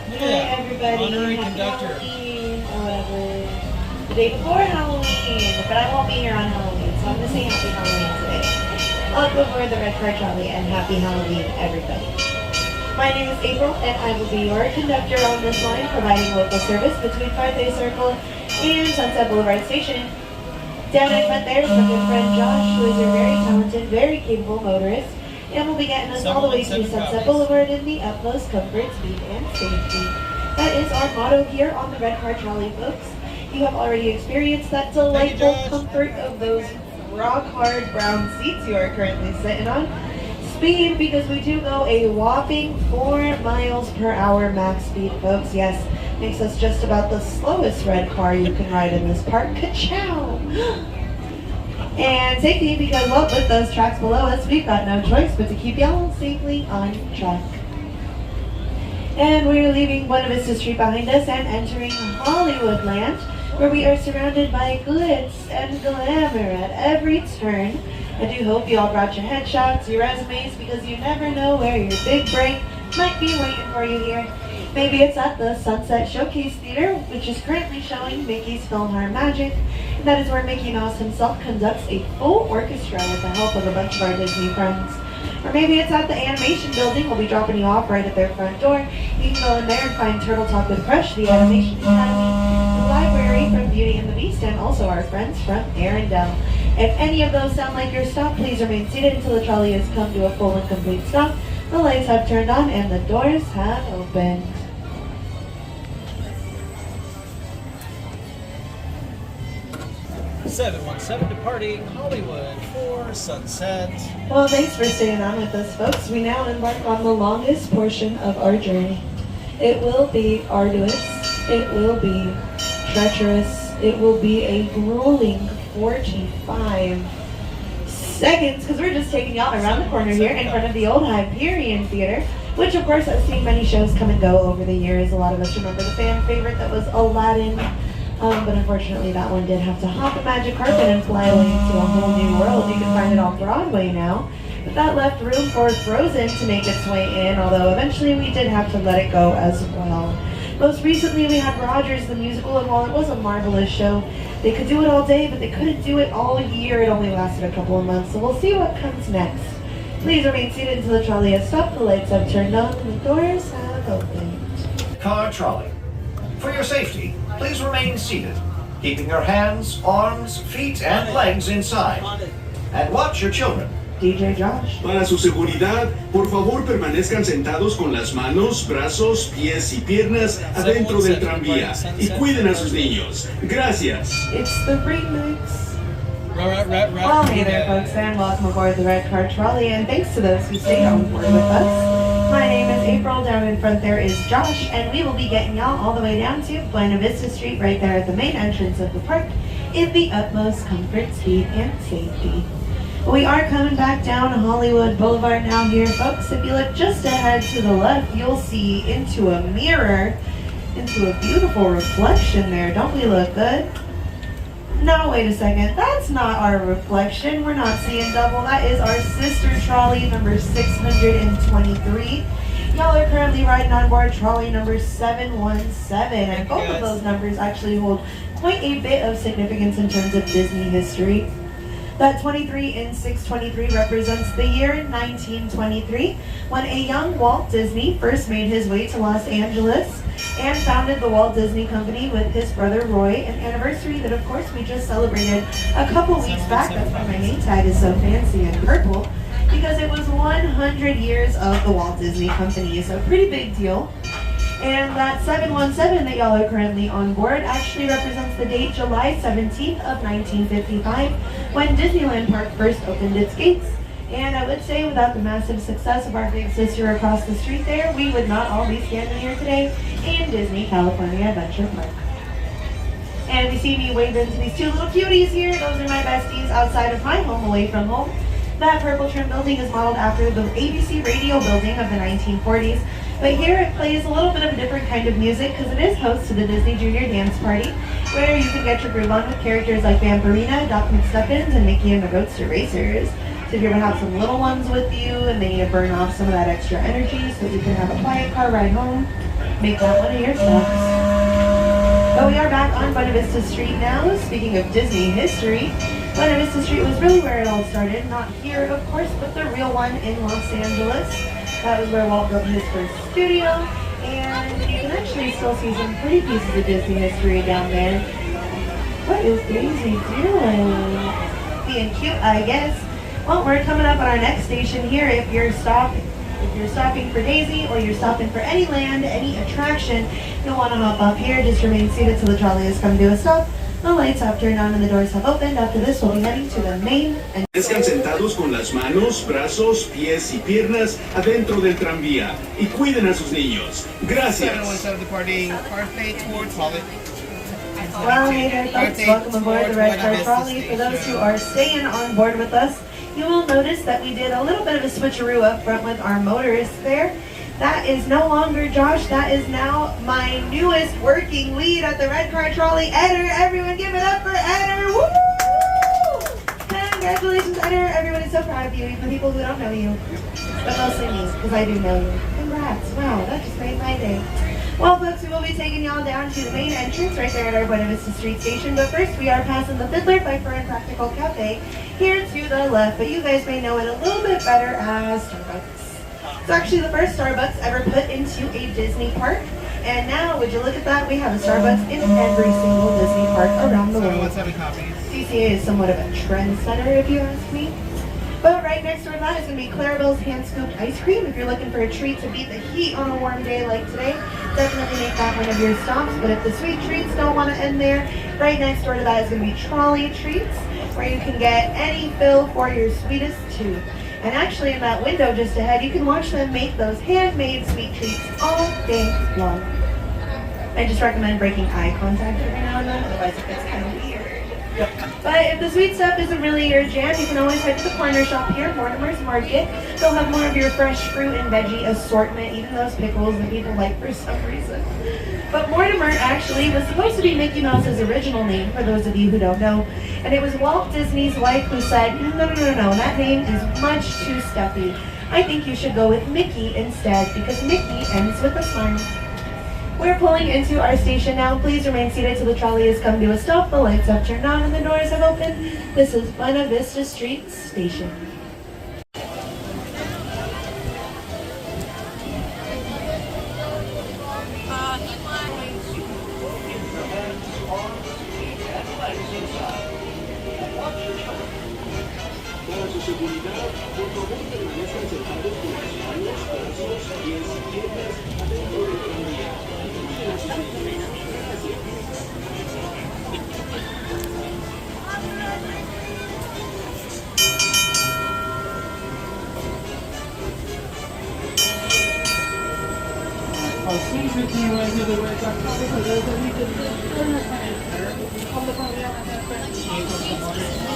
Hi everybody. Honorary Happy conductor. Halloween or whatever. The day before Halloween, but I won't be here on Halloween, so I'm gonna say Happy Halloween today. I'll go for the red car trolley and Happy Halloween, everybody. My name is April, and I will be your conductor on this line, providing local service between 5th Circle and Sunset Boulevard Station. Down in front there is my good friend Josh, who is a very talented, very capable motorist, and will be getting us all the way to Sunset Boulevard in the utmost comfort, speed, and safety. That is our motto here on the red car trolley, folks. You have already experienced that delightful comfort of those rock-hard brown seats you are currently sitting on. Speed, because we do go a whopping 4 miles per hour max speed, folks. Yes, makes us just about the slowest red car you can ride in this park. Ka-chow! And safety, because, well, with those tracks below us, we've got no choice but to keep y'all safely on track. And we're leaving Buena Vista Street behind us and entering Hollywood land, where we are surrounded by glitz and glamour at every turn. I do hope you all brought your headshots, your resumes, because you never know where your big break might be waiting for you here. Maybe it's at the Sunset Showcase Theater, which is currently showing Mickey's Philhar Magic. And that is where Mickey Mouse himself conducts a full orchestra with the help of a bunch of our Disney friends. Or maybe it's at the animation building. We'll be dropping you off right at their front door. You can go in there and find Turtle Talk with Crush, the Animation Academy, the library from Beauty and the Beast, and also our friends from Arendelle. If any of those sound like your stop, please remain seated until the trolley has come to a full and complete stop. The lights have turned on and the doors have opened. (717) departing Hollywood for Sunset. Well, thanks for staying on with us, folks. We now embark on the longest portion of our journey. It will be arduous. It will be treacherous. It will be a grueling 45 seconds, because we're just taking y'all around the corner here in front of the old Hyperion Theater, which of course has seen many shows come and go over the years. A lot of us remember the fan favorite that was Aladdin, but unfortunately that one did have to hop a magic carpet and fly away into a whole new world. You can find it on Broadway now, but that left room for Frozen to make its way in, although eventually we did have to let it go as well. Most recently we had Rogers the Musical, and while it was a marvelous show, they could do it all day, but they couldn't do it all year. It only lasted a couple of months, so we'll see what comes next. Please remain seated until the trolley has stopped, the lights have turned on, and the doors have opened. Car trolley. For your safety, please remain seated, keeping your hands, arms, feet, and legs inside. And watch your children. DJ Josh. Para su seguridad, por favor permanezcan sentados con las manos, brazos, pies y piernas adentro del tranvía y cuiden a sus niños. Gracias. It's the remix. Well, hey there, folks, and welcome aboard the Red Car Trolley, and thanks to those who stayed on board with us. My name is April. Down in front there is Josh, and we will be getting y'all all the way down to Buena Vista Street, right there at the main entrance of the park, in the utmost comfort, speed, and safety. We are coming back down Hollywood Boulevard now here, folks. If you look just ahead to the left, you'll see into a mirror, into a beautiful reflection there. Don't we look good? No, wait a second. That's not our reflection. We're not seeing double. That is our sister trolley, number 623. Y'all are currently riding on board trolley number 717, and both of those numbers actually hold quite a bit of significance in terms of Disney history. That 23 in 623 represents the year 1923, when a young Walt Disney first made his way to Los Angeles and founded the Walt Disney Company with his brother Roy, an anniversary that of course we just celebrated a couple weeks back. That's why my name tag is so fancy and purple, because it was 100 years of the Walt Disney Company, so pretty big deal. And that 717 that y'all are currently on board actually represents the date July 17th of 1955, when Disneyland Park first opened its gates. And I would say without the massive success of our big sister across the street there, we would not all be standing here today in Disney California Adventure Park. And you see me waving to these two little cuties here. Those are my besties outside of my home, away from home. That purple trim building is modeled after the ABC radio building of the 1940s. But here it plays a little bit of a different kind of music, because it is host to the Disney Junior Dance Party, where you can get your groove on with characters like Vampirina, Doc McStuffins, and Mickey and the Roadster Racers. So if you ever have some little ones with you and they need to burn off some of that extra energy so that you can have a quiet car ride home, make that one of your stops. But we are back on Buena Vista Street now. Speaking of Disney history, Buena Vista Street was really where it all started. Not here, of course, but the real one in Los Angeles. That was where Walt built his first studio. And you can actually still see some pretty pieces of Disney history down there. What is Daisy doing? Being cute, I guess. Well, we're coming up on our next station here. If you're stopping for Daisy or you're stopping for any land, any attraction, you'll want to hop up here. Just remain seated till the trolley has come to a stop. The lights have turned on and the doors have opened. After this, we'll be heading to the main. Permanezcan sentados con las manos, brazos, pies y piernas adentro del tranvía y cuiden a sus niños. Gracias. 717 departing Carthay toward Trolley. Well, hey there, folks. Welcome aboard the Red Car Trolley. For those who are staying on board with us, you will notice that we did a little bit of a switcheroo up front with our motorist there. That is no longer Josh. That is now my newest working lead at the Red Car Trolley, Eder. Everyone give it up for Eder. Woo! Congratulations, Eder. Everyone is so proud of you, even the people who don't know you. But mostly me, because I do know you. Congrats. Wow, that just made my day. Well, folks, we will be taking y'all down to the main entrance right there at our Buena Vista Street station. But first, we are passing the Fiddler, Piper, and Practical Cafe here to the left. But you guys may know it a little bit better as Starbucks. It's actually the first Starbucks ever put into a Disney park. And now, would you look at that, we have a Starbucks in every single Disney park around the world. 717 copies. CCA is somewhat of a trendsetter, if you ask me. But right next door to that is going to be Clarabelle's hand-scooped ice cream. If you're looking for a treat to beat the heat on a warm day like today, definitely make that one of your stops. But if the sweet treats don't want to end there, right next door to that is going to be Trolley Treats, where you can get any fill for your sweetest tooth. And actually in that window just ahead, you can watch them make those handmade sweet treats all day long. I just recommend breaking eye contact every now and then, otherwise it gets kind of weird. But if the sweet stuff isn't really your jam, you can always head to the corner shop here, Mortimer's Market. They'll have more of your fresh fruit and veggie assortment, even those pickles that people like for some reason. But Mortimer actually was supposed to be Mickey Mouse's original name, for those of you who don't know. And it was Walt Disney's wife who said, no, that name is much too stuffy. I think you should go with Mickey instead, because Mickey ends with a smile. We're pulling into our station now. Please remain seated till the trolley has come to a stop. The lights have turned on and the doors have opened. This is Buena Vista Street Station. Para su seguridad, por favor permanezcan sentados con las manos, brazos, pies y piernas adentro del tranvía y cuiden a sus niños. Gracias. Please continue into the Red Car Trolley for those of you that on the front of the